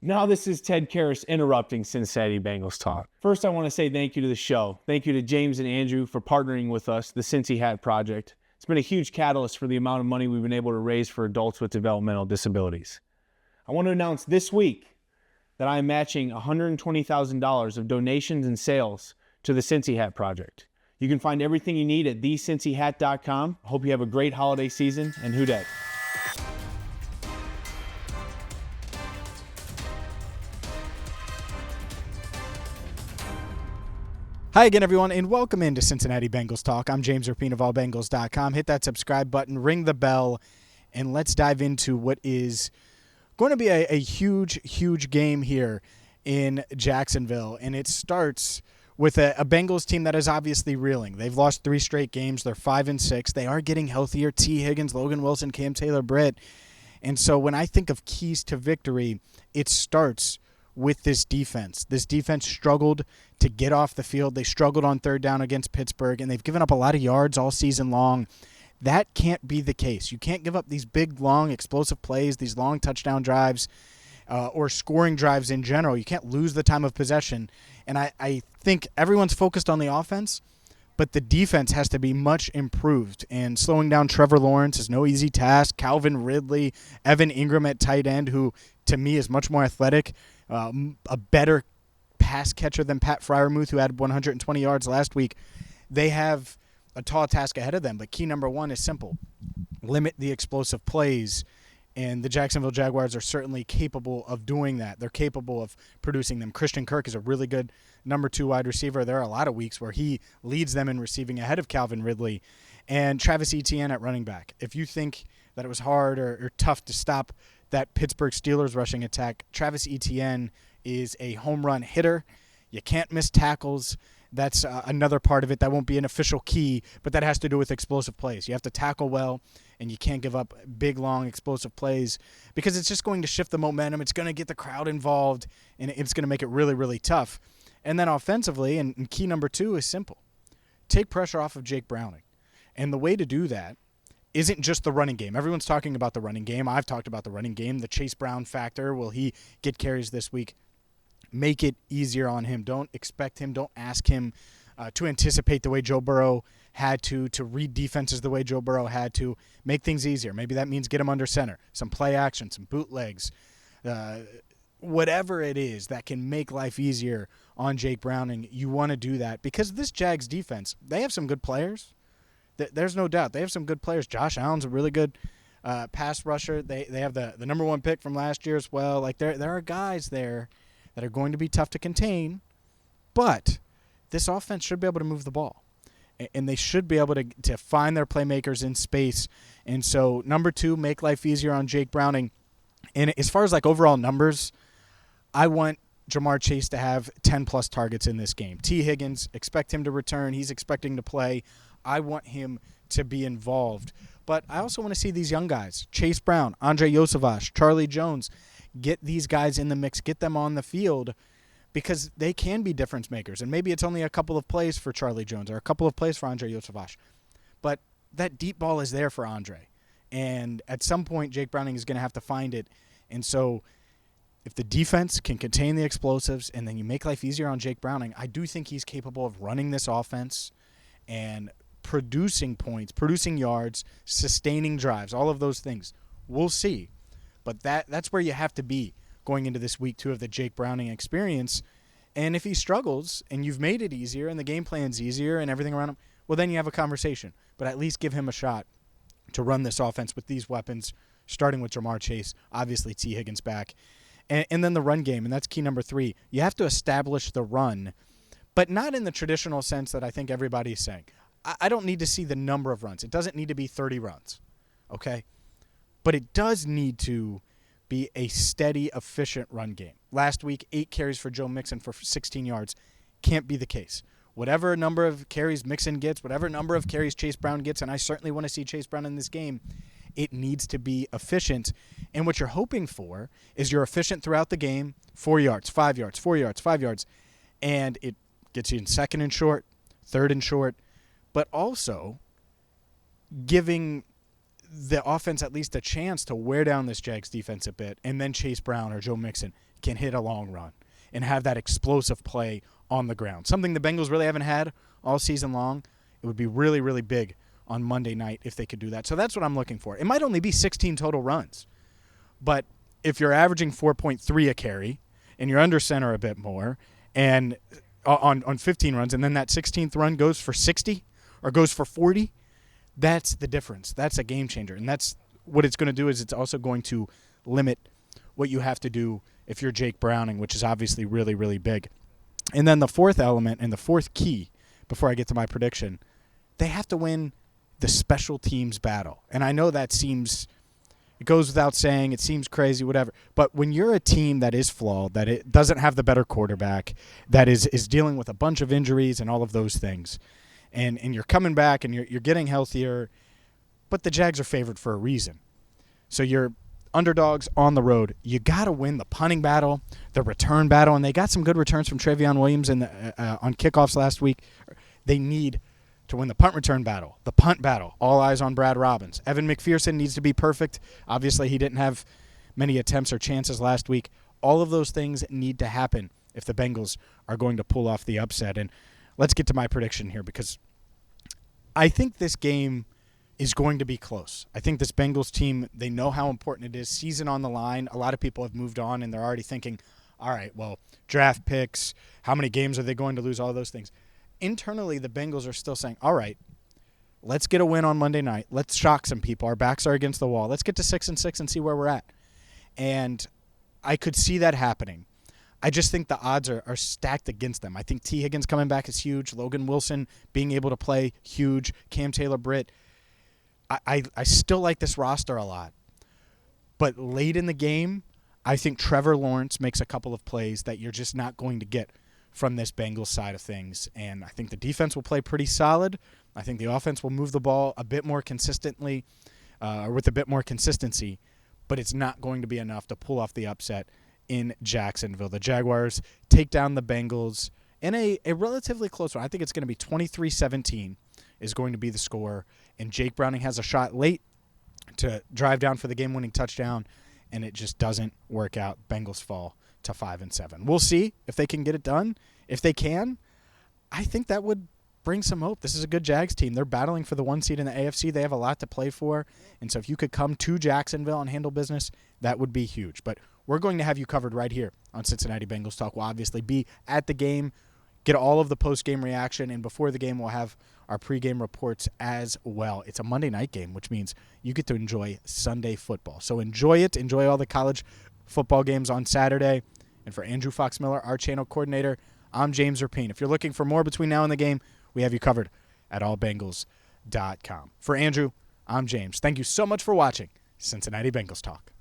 Now this is Ted Karras interrupting Cincinnati Bengals talk. First, I want to say thank you to the show. Thank you to James and Andrew for partnering with us, the Cincy Hat Project. It's been a huge catalyst for the amount of money we've been able to raise for adults with developmental disabilities. I want to announce this week that I am matching $120,000 of donations and sales to the Cincy Hat Project. You can find everything you need at thecincyhat.com. I hope you have a great holiday season, and who dat? Hi again, everyone, and welcome into Cincinnati Bengals Talk. I'm James Rapien of allbengals.com. Hit that subscribe button, ring the bell, and let's dive into what is going to be a huge game here in Jacksonville. And it starts with a Bengals team that is obviously reeling. They've lost 3 straight games. They're 5-6. They are getting healthier. T. Higgins, Logan Wilson, Cam Taylor-Britt. And so when I think of keys to victory, it starts with this defense. This defense struggled to get off the field. They struggled on third down against Pittsburgh, and they've given up a lot of yards all season long. That can't be the case. You can't give up these big, long, explosive plays, these long touchdown drives, or scoring drives in general. You can't lose the time of possession. And I think everyone's focused on the offense, but the defense has to be much improved. And slowing down Trevor Lawrence is no easy task. Calvin Ridley, Evan Ingram at tight end, who to me is much more athletic, a better pass catcher than Pat Freiermuth, who had 120 yards last week. They have a tall task ahead of them, but key number one is simple. Limit the explosive plays, and the Jacksonville Jaguars are certainly capable of doing that. They're capable of producing them. Christian Kirk is a really good number 2 wide receiver. There are a lot of weeks where he leads them in receiving ahead of Calvin Ridley. And Travis Etienne at running back. If you think that it was hard or tough to stop that Pittsburgh Steelers rushing attack, Travis Etienne is a home run hitter. You can't miss tackles. That's another part of it. That won't be an official key, but that has to do with explosive plays. You have to tackle well, and you can't give up big, long, explosive plays because it's just going to shift the momentum. It's going to get the crowd involved, and it's going to make it really, really tough. And then offensively, and key number 2 is simple. Take pressure off of Jake Browning. And the way to do that isn't just the running game. Everyone's talking about the running game. I've talked about the running game, the Chase Brown factor. Will he get carries this week? Make it easier on him. Don't expect him. Don't ask him to anticipate the way Joe Burrow had to read defenses the way Joe Burrow had to. Make things easier. Maybe that means get him under center, some play action, some bootlegs, whatever it is that can make life easier on Jake Browning. You want to do that because this Jags defense, they have some good players. There's no doubt. They have some good players. Josh Allen's a really good pass rusher. They have the number 1 pick from last year as well. Like there are guys there that are going to be tough to contain, but this offense should be able to move the ball. And they should be able to find their playmakers in space. And so, number 2, make life easier on Jake Browning. And as far as like overall numbers, I want Ja'Marr Chase to have 10-plus targets in this game. T. Higgins, expect him to return. He's expecting to play. I want him to be involved. But I also want to see these young guys, Chase Brown, Andre Yosevich, Charlie Jones, get these guys in the mix, get them on the field because they can be difference makers. And maybe it's only a couple of plays for Charlie Jones or a couple of plays for Andre Yosevich. But that deep ball is there for Andre. And at some point, Jake Browning is going to have to find it. And so if the defense can contain the explosives and then you make life easier on Jake Browning, I do think he's capable of running this offense and producing points, producing yards, sustaining drives, all of those things. We'll see. But that's where you have to be going into this week 2 of the Jake Browning experience. And if he struggles and you've made it easier and the game plan's easier and everything around him, well, then you have a conversation. But at least give him a shot to run this offense with these weapons, starting with Ja'Marr Chase, obviously T. Higgins back. And then the run game, and that's key number 3. You have to establish the run, but not in the traditional sense that I think everybody's saying. I don't need to see the number of runs. It doesn't need to be 30 runs, okay? But it does need to be a steady, efficient run game. Last week, 8 carries for Joe Mixon for 16 yards. Can't be the case. Whatever number of carries Mixon gets, whatever number of carries Chase Brown gets, and I certainly want to see Chase Brown in this game, it needs to be efficient. And what you're hoping for is you're efficient throughout the game, 4 yards, 5 yards, 4 yards, 5 yards, and it gets you in 2nd and short, 3rd and short, but also giving the offense at least a chance to wear down this Jags defense a bit, and then Chase Brown or Joe Mixon can hit a long run and have that explosive play on the ground. Something the Bengals really haven't had all season long. It would be really, really big on Monday night if they could do that. So that's what I'm looking for. It might only be 16 total runs, but if you're averaging 4.3 a carry and you're under center a bit more and on 15 runs, and then that 16th run goes for 60 or goes for 40, that's the difference. That's a game changer. And that's what it's going to do, is it's also going to limit what you have to do if you're Jake Browning, which is obviously really, really big. And then the fourth element and the fourth key, before I get to my prediction, they have to win the special teams battle. And I know that it goes without saying, it seems crazy, whatever. But when you're a team that is flawed, that it doesn't have the better quarterback, that is dealing with a bunch of injuries and all of those things, and you're coming back and you're getting healthier, but the Jags are favored for a reason. So you're underdogs on the road. You got to win the punting battle, the return battle, and they got some good returns from Trevion Williams on kickoffs last week. They need to win the punt return battle, the punt battle. All eyes on Brad Robbins. Evan McPherson needs to be perfect. Obviously, he didn't have many attempts or chances last week. All of those things need to happen if the Bengals are going to pull off the upset. And let's get to my prediction here, because I think this game is going to be close. I think this Bengals team, they know how important it is. Season on the line. A lot of people have moved on, and they're already thinking, all right, well, draft picks, how many games are they going to lose, all those things. Internally, the Bengals are still saying, all right, let's get a win on Monday night. Let's shock some people. Our backs are against the wall. Let's get to 6-6 and see where we're at. And I could see that happening. I just think the odds are stacked against them. I think T. Higgins coming back is huge. Logan Wilson being able to play, huge. Cam Taylor-Britt. I still like this roster a lot. But late in the game, I think Trevor Lawrence makes a couple of plays that you're just not going to get from this Bengals side of things. And I think the defense will play pretty solid. I think the offense will move the ball a bit more consistently, or with a bit more consistency, but it's not going to be enough to pull off the upset in Jacksonville. The Jaguars take down the Bengals in a relatively close one. I think it's going to be 23-17 is going to be the score, and Jake Browning has a shot late to drive down for the game-winning touchdown, and it just doesn't work out. Bengals fall to 5-7. We'll see if they can get it done. If they can, I think that would bring some hope. This is a good Jags team. They're battling for the 1 seed in the AFC. They have a lot to play for. And so if you could come to Jacksonville and handle business, that would be huge. But we're going to have you covered right here on Cincinnati Bengals Talk. We'll obviously be at the game, get all of the post-game reaction, and before the game we'll have our pregame reports as well. It's a Monday night game, which means you get to enjoy Sunday football. So enjoy it. Enjoy all the college football games on Saturday. And for Andrew Fox-Miller, our channel coordinator, I'm James Rapien. If you're looking for more between now and the game, we have you covered at allbengals.com. For Andrew, I'm James. Thank you so much for watching Cincinnati Bengals Talk.